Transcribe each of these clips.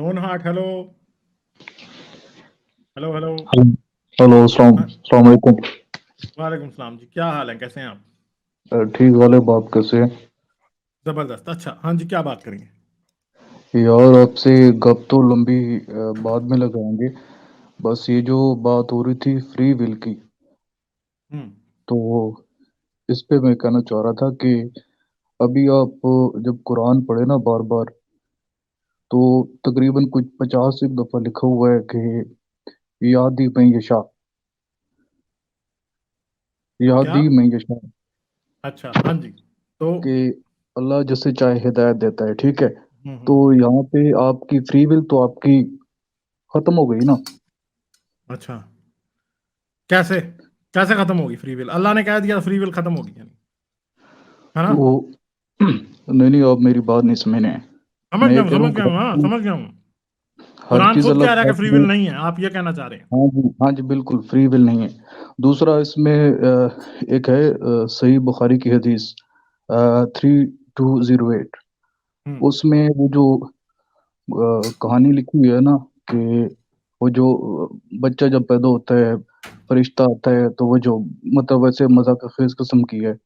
Done हार्ट, hello. Hello hello. Hello अस्सलाम हाँ, अस्सलाम वालेकुम। वालेकुम सलाम जी, क्या हाल है, कैसे हैं आप? ठीक वाले बाप कैसे हैं? जबरदस्त। अच्छा, हाँ जी, क्या बात करेंगे? यार आपसे गप तो लंबी बाद में लगाएंगे। बस ये जो बात हो रही थी फ्री विल की, हम्म। तो इस पे मैं कहना चाह रहा था कि अभी आप जब कुरान पढ़े ना बार बार, तो तकरीबन कुछ 50 एक दफा लिखा हुआ है कि यादी में यशा, क्या? यादी में यशा, अच्छा, हाँ जी। तो कि अल्लाह जिसे चाहे हिदायत देता है, ठीक है। तो हम्म। यहाँ पे आपकी फ्री विल तो आपकी खत्म हो गई ना। अच्छा, कैसे? कैसे खत्म होगी फ्री विल? अल्लाह ने कह दिया फ्री विल खत्म होगी यानी, है ना? तो नहीं नहीं, आप मेरी बात नहीं समझ रहे हैं। समझ मैं गया ये हूँ, कह रहा समझ हूँ गया कि हूँ, हाँ समझ गया हूँ। हर कुरान चीज खुद अल्लाह कह रहा है कि पाक फ्री ने, विल नहीं है, आप ये कहना चाह रहे हैं? हाँ जी बिल्कुल फ्री विल नहीं है। दूसरा इसमें एक है सही बुखारी की हदीस 3208, हम्म। उसमें वो जो कहानी लिखी हुई है ना, कि वो जो बच्चा जब पैदा होता है, फरिश्ता आता है, तो वो जो मतलब वैसे मजाक खेज किस्म की है,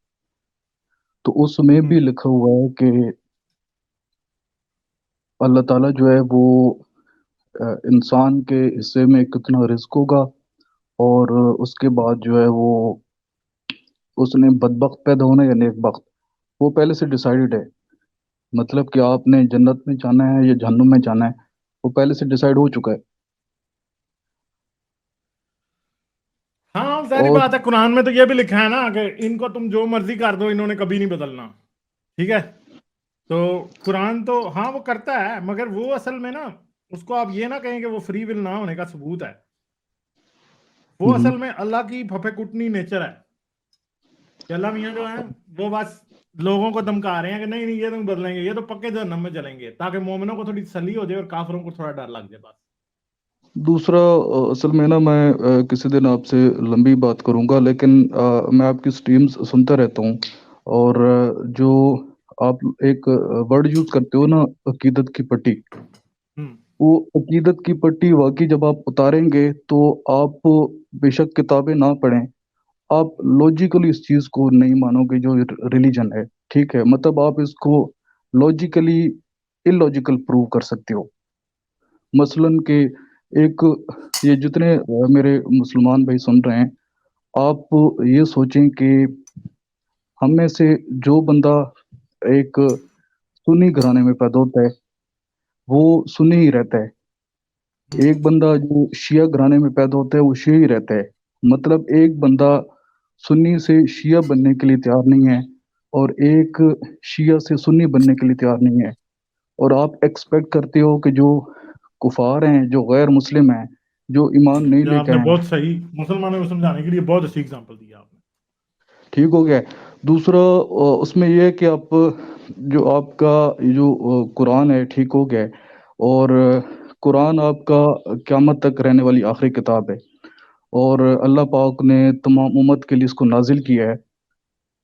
तो उसमें भी हम्म। लिखा हुआ है कि अल्लाह ताला जो है वो इंसान के हिस्से में कितना रिस्क होगा, और उसके बाद जो है वो उसने बदबख्त पैदा होना या नेकबख्त, वो पहले से डिसाइडेड है। मतलब कि आपने जन्नत में जाना है या जहन्नुम में जाना है, वो पहले से डिसाइड हो चुका है। हाँ, सारी और बात है, कुरान में तो ये भी लिखा है ना कि इनको तुम जो मर्जी कर दो, इन्होंने कभी नहीं बदलना। ठीक है। तो कुरान तो हाँ वो करता है, मगर वो असल में ना, उसको आप ये ना कहें कि वो फ्री विल ना होने का सबूत है। वो हम्म, असल में अल्लाह की फफे कुटनी नेचर है कि अल्लाह मियाँ जो है, वो बस लोगों को धमका रहे हैं कि नहीं नहीं ये तुम बदलेंगे, ये तो पक्के जहन्नम में चलेंगे, ताकि मोमिनों को थोड़ी तसल्ली हो जाए और काफिरों को थोड़ा डर लग जाए बस। दूसरा असल में ना मैं किसी दिन आपसे लंबी बात करूंगा, लेकिन मैं आपकी स्ट्रीम्स सुनता रहता हूँ। और जो आप एक वर्ड यूज करते हो ना, अकीदत की पट्टी, हम्म। वो अकीदत की पट्टी वाकई जब आप उतारेंगे तो आप बेशक किताबें ना पढ़ें, आप लॉजिकली इस चीज को नहीं मानोगे जो रिलीजन है, ठीक है। मतलब आप इसको लॉजिकली इलॉजिकल प्रूव कर सकते हो। मसलन कि एक, ये जितने मेरे मुसलमान भाई सुन रहे हैं, आप ये सोचें कि हम में से जो बंदा एक सुन्नी घराने में पैदा होता है, वो सुन्नी ही रहता है। हम्म। एक बंदा जो शिया घराने में पैदा होता है वो शिया ही रहता है। मतलब एक बंदा सुन्नी से शिया बनने के लिए तैयार नहीं है, और एक शिया से सुन्नी बनने के लिए तैयार नहीं है। और आप एक्सपेक्ट करते हो कि जो कुफार हैं, जो गैर मुस्लिम हैं, जो ईमान नहीं ये लेके आपने आए हैं, बहुत सही मुसलमानों को समझाने के लिए बहुत अच्छी एग्जांपल दिया आपने। ठीक हो गया है। दूसरा उसमें यह है कि आप जो आपका ये जो कुरान है, ठीक हो गया है। और कुरान आपका क़यामत तक रहने वाली आखिरी किताब है, और अल्लाह पाक ने तमाम उम्मत के लिए इसको नाजिल किया है।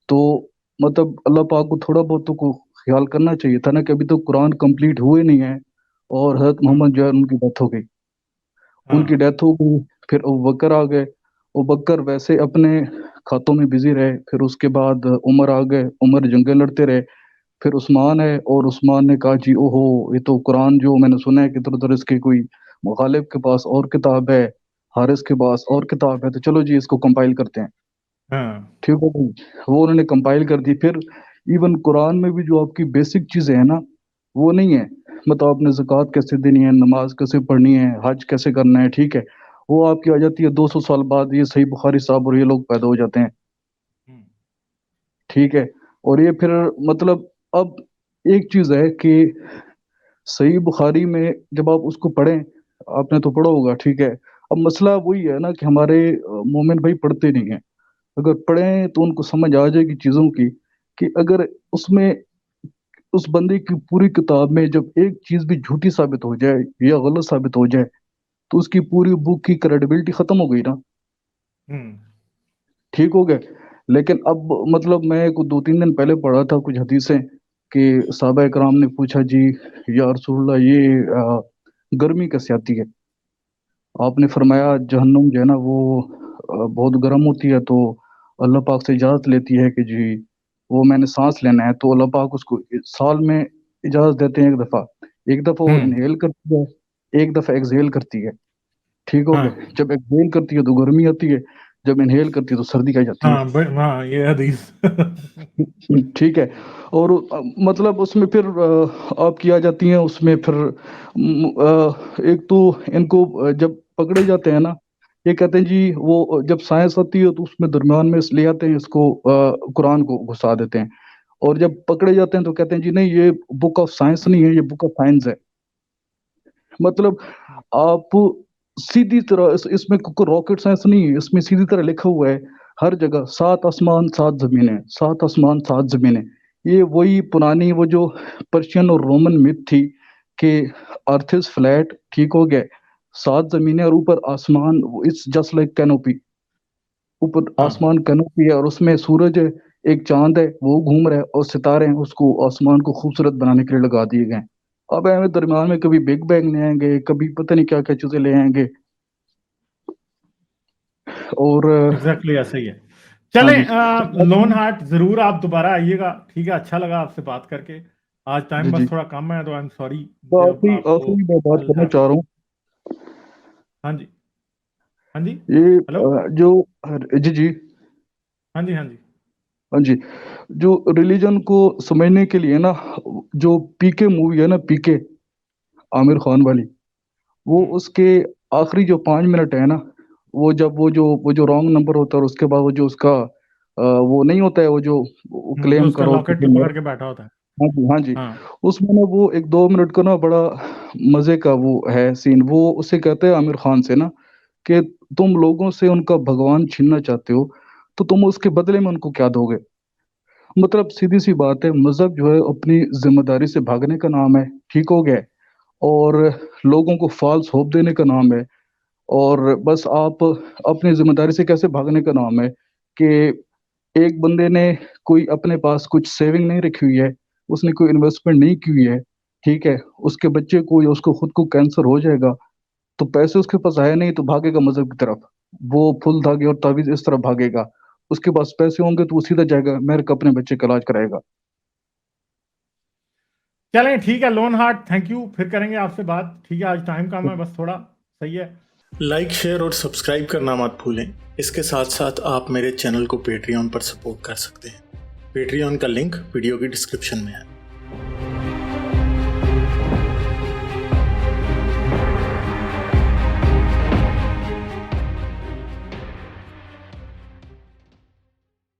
तो मतलब अल्लाह पाक को थोड़ा बहुत तो ख्याल करना चाहिए था ना, कि अभी तो कुरान कंप्लीट हुए नहीं है, और हज़रत हाँ। मोहम्मद जो है उनकी डेथ हो गई। उनकी हाँ। डेथ हो गई, फिर अबू बकर आ गए। अबू बकर वैसे अपने खातों में बिजी रहे, फिर उसके बाद उमर आ गए, उमर जंगें लड़ते रहे। फिर उस्मान है, और उस्मान ने कहा जी ओहो, ये तो कुरान जो मैंने सुना है कि तरह इसके कोई मुखालिफ के पास और किताब है, हारिस के पास और किताब है, तो चलो जी इसको कंपाइल करते हैं। हाँ। ठीक हो गई, वो उन्होंने कंपाइल कर दी। फिर इवन कुरान में भी जो आपकी बेसिक चीजें हैं ना, वो नहीं है। मतलब आपने ज़कात कैसे देनी है, नमाज कैसे पढ़नी है, हज कैसे करना है, ठीक है, वो आपकी आ जाती है 200 साल बाद। ये सही बुखारी साहब और ये लोग पैदा हो जाते हैं, हम्म। ठीक है। और ये फिर मतलब अब एक चीज है कि सही बुखारी में जब आप उसको पढ़ें, आपने तो पढ़ा होगा, ठीक है। अब मसला वही है ना कि हमारे मोमिन भाई पढ़ते नहीं है। अगर पढ़ें तो उनको समझ आ जाएगी चीज़ों की, कि अगर उसमें उस बंदे की पूरी किताब में जब एक चीज़ भी झूठी साबित हो जाए या गलत साबित हो जाए, तो उसकी पूरी बुक की क्रेडिबिलिटी खत्म हो गई ना। हम्म। ठीक हो गए। लेकिन अब मतलब मैं को 2-3 दिन पहले पढ़ा था कुछ हदीसें, कि साहबा इकराम ने पूछा जी या रसूलल्लाह, ये गर्मी कैसे आती है। आपने फरमाया जहन्नुम जो है ना वो बहुत गर्म होती है, तो अल्लाह पाक से इजाज़त लेती है कि जी वो मैंने सांस लेना है, तो अल्लाह पाक उसको साल में इजाज़त देते हैं एक दफ़ा वो इनहेल करती है, एक दफ़ा एक्सहेल करती है, ठीक हो हाँ गया। जब एक्सहेल करती है तो गर्मी आती है, जब इनहेल करती है तो सर्दी आ जाती है। हाँ ये हदीस ठीक है। और मतलब उसमें फिर आपकी आ जाती हैं उसमें फिर एक तो इनको जब पकड़े जाते हैं ना, ये कहते हैं जी वो जब साइंस आती है तो उसमें दरमियान में ले आते हैं इसको, कुरान को घुसा देते हैं। और जब पकड़े जाते हैं तो कहते हैं जी नहीं ये बुक ऑफ साइंस नहीं है, ये बुक ऑफ साइंस है। मतलब आप सीधी तरह इसमें कोई रॉकेट साइंस नहीं है, इसमें सीधी तरह लिखा हुआ है हर जगह 7 आसमान 7 ज़मीनें, 7 आसमान 7 ज़मीनें। ये वही पुरानी वो जो पर्शियन और रोमन मिथ थी कि अर्थ इज़ फ्लैट, ठीक हो गया। 7 ज़मीनें और ऊपर आसमान, इट्स जस्ट लाइक कैनोपी। ऊपर हाँ आसमान कैनोपी है और उसमें सूरज है, एक चाँद है, वो घूम रहा है और सितारे हैं उसको आसमान को खूबसूरत बनाने के लिए लगा दिए गए हैं। अब हमें दरमियान में कभी बिग बैंग ले आएँगे, कभी पता नहीं क्या-क्या चीज़ें ले आएँगे। और एग्जैक्टली ऐसा ही है। हाँ चलें जी। लोन हार्ट जरूर आप दोबारा आइएगा, ठीक है, अच्छा लगा आपसे बात करके। आज टाइम जी, बस जी। थोड़ा कम है तो आई एम सॉरी तो जब आपको आखिरी मैं बात कल करना है। चाह रहा हूँ, हाँ जी हाँ जी ये हेलो जो जी, जी। हाँ जी हाँ जी हाँ जी। जो रिलीजन को समझने के लिए ना, जो पीके मूवी है ना, पीके आमिर खान वाली, वो हम्म, उसके आखिरी जो 5 मिनट है ना, वो जब वो जो रॉन्ग नंबर होता है और उसके बाद वो जो उसका वो नहीं होता है, वो जो जो क्लेम उसका करो लॉकेट कि पकड़ के बैठा होता है। हाँ जी, हाँ जी। हाँ उसमें ना वो एक 2 मिनट का ना बड़ा मज़े का वो है सीन, वो उसे कहते हैं आमिर खान से ना कि तुम लोगों से उनका भगवान छीनना चाहते हो, तो तुम उसके बदले में उनको क्या दोगे? मतलब सीधी-सी बात है, मज़हब जो है अपनी ज़िम्मेदारी से भागने का नाम है, ठीक हो गया है? और लोगों को फ़ाल्स होप देने का नाम है। और बस आप अपनी ज़िम्मेदारी से कैसे भागने का नाम है कि एक बंदे ने कोई अपने पास कुछ सेविंग नहीं रखी हुई है, उसने कोई इन्वेस्टमेंट नहीं की हुई है, ठीक है? उसके बच्चे को या उसको खुद को कैंसर हो जाएगा, तो पैसे उसके पास है नहीं तो भागेगा मज़हब की तरफ। वो फूल धागे और तावीज़ इस तरफ भागेगा। उसके पास पैसे होंगे तो वो सीधा जाएगा अमेरिका अपने बच्चे का इलाज कराएगा। चलें ठीक है लोन हार्ट, थैंक यू, फिर करेंगे आपसे बात, ठीक है, आज टाइम कम है बस थोड़ा, सही है। लाइक शेयर और सब्सक्राइब करना मत भूलें। इसके साथ साथ आप मेरे चैनल को पेट्रियन पर सपोर्ट कर सकते हैं। पेट्रियन का लिंक वीडियो की डिस्क्रिप्शन में है।